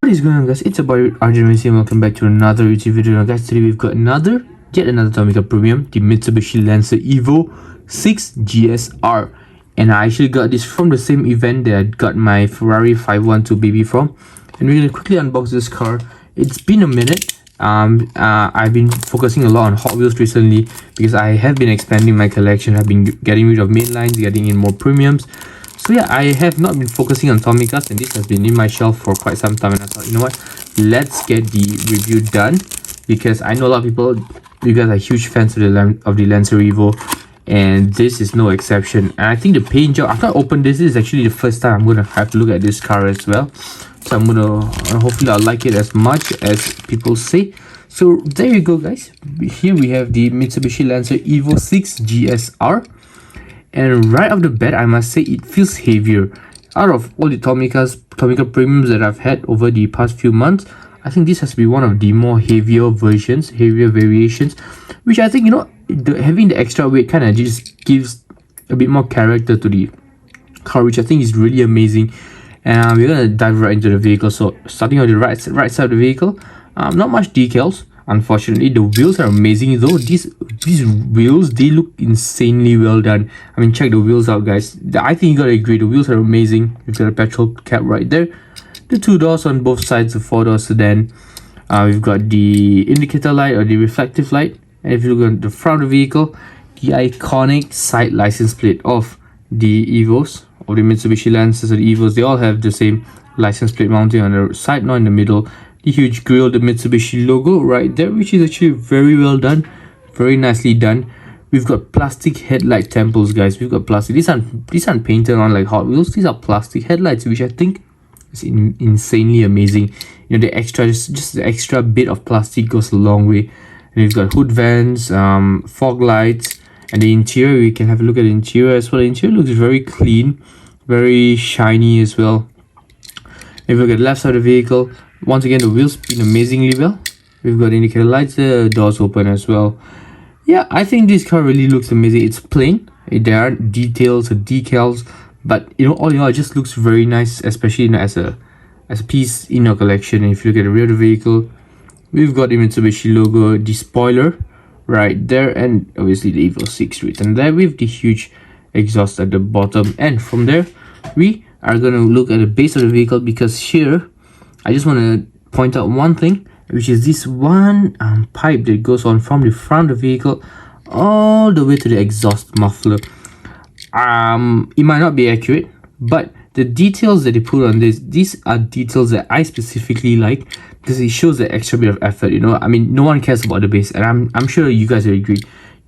What is going on, guys? It's about RdnRacing. Welcome back to another YouTube video. Now, guys, today we've got yet another Tomica Premium, the Mitsubishi Lancer Evo 6 GSR. And I actually got this from the same event that I got my Ferrari 512 baby from. And we're gonna quickly unbox this car. It's been a minute. I've been focusing a lot on Hot Wheels recently because I have been expanding my collection. I've been getting rid of mainlines, getting in more premiums. So yeah, I have not been focusing on Tomicas, and this has been in my shelf for quite some time, and I thought, you know what, let's get the review done, because I know a lot of people, you guys are huge fans of the Lancer Evo, and this is no exception. And I think the paint job, I've not opened this. This is actually the first time I'm gonna have to look at this car as well, so I'm gonna hopefully I'll like it as much as people say. So there you go, guys. Here we have the Mitsubishi Lancer Evo 6 GSR. And right off the bat, I must say it feels heavier. Out of all the Tomica premiums that I've had over the past few months, I think this has to be one of the more heavier variations, which I think, you know, having the extra weight kind of just gives a bit more character to the car, which I think is really amazing. And we're gonna dive right into the vehicle. So starting on the right side of the vehicle, not much decals. Unfortunately, the wheels are amazing though. These wheels, they look insanely well done. I mean, check the wheels out, guys. I think you gotta agree, the wheels are amazing. We've got a petrol cap right there, the 2 doors on both sides, the 4-door sedan. We've got the indicator light or the reflective light, and if you look at the front of the vehicle, the iconic side license plate of the Evos, of the Mitsubishi Lancers and Evos. They all have the same license plate mounting on the side, not in the middle. The huge grille, the Mitsubishi logo right there, which is actually very well done, very nicely done. We've got plastic headlight temples, guys. We've got plastic. These aren't painted on like Hot Wheels. These are plastic headlights, which I think is insanely amazing. You know, the extra, just the extra bit of plastic goes a long way. And we've got hood vents, fog lights, and the interior. We can have a look at the interior as well. The interior looks very clean, very shiny as well. If we look at the left side of the vehicle, once again, the wheels spin amazingly well. We've got indicator lights, the doors open as well. Yeah, I think this car really looks amazing. It's plain. There aren't details or decals, but you know, all in all, it just looks very nice, especially, you know, as a piece in your collection. And if you look at the rear of the vehicle, we've got the Mitsubishi logo, the spoiler right there, and obviously the Evo 6 written there with the huge exhaust at the bottom. And from there, we are going to look at the base of the vehicle, because here I just want to point out one thing, which is this one pipe that goes on from the front of the vehicle all the way to the exhaust muffler. It might not be accurate, but the details that they put on these are details that I specifically like, because it shows the extra bit of effort. You know, I mean, no one cares about the base, and I'm sure you guys will agree,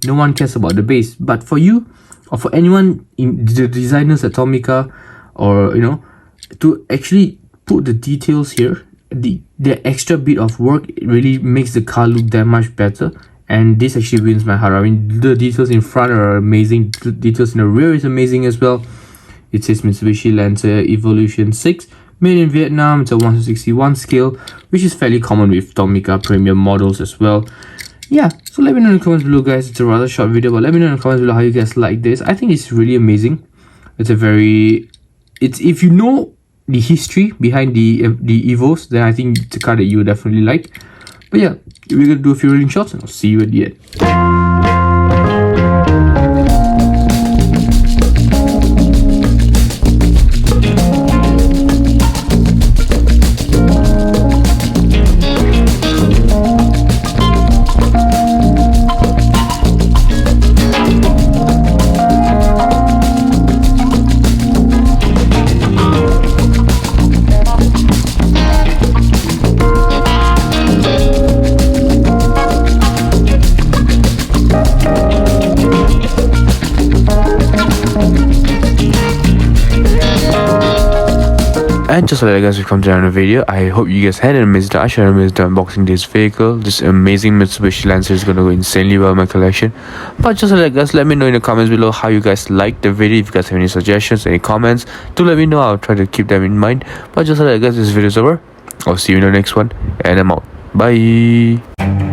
no one cares about the base. But for you, or for anyone in the designers at Tomica, or you know, to actually put the details here, the extra bit of work, it really makes the car look that much better. And this actually wins my heart. I mean, the details in front are amazing, the details in the rear is amazing as well. It says Mitsubishi Lancer Evolution 6, made in Vietnam. It's a 1/61 scale, which is fairly common with Tomica premium models as well. Yeah, so let me know in the comments below, guys. It's a rather short video, but let me know in the comments below how you guys like this. I think it's really amazing. If you know the history behind the Evos, then I think it's a car that you would definitely like. But yeah, we're gonna do a few rolling shots, and I'll see you at the end. And just like that, guys, we've come to the end of the video. I hope you guys had an amazing time. I should have an amazing time unboxing this vehicle. This amazing Mitsubishi Lancer is going to go insanely well in my collection. But just like that, guys, let me know in the comments below how you guys liked the video. If you guys have any suggestions, any comments, do let me know. I'll try to keep them in mind. But just like that, guys, this video is over. I'll see you in the next one, and I'm out. Bye.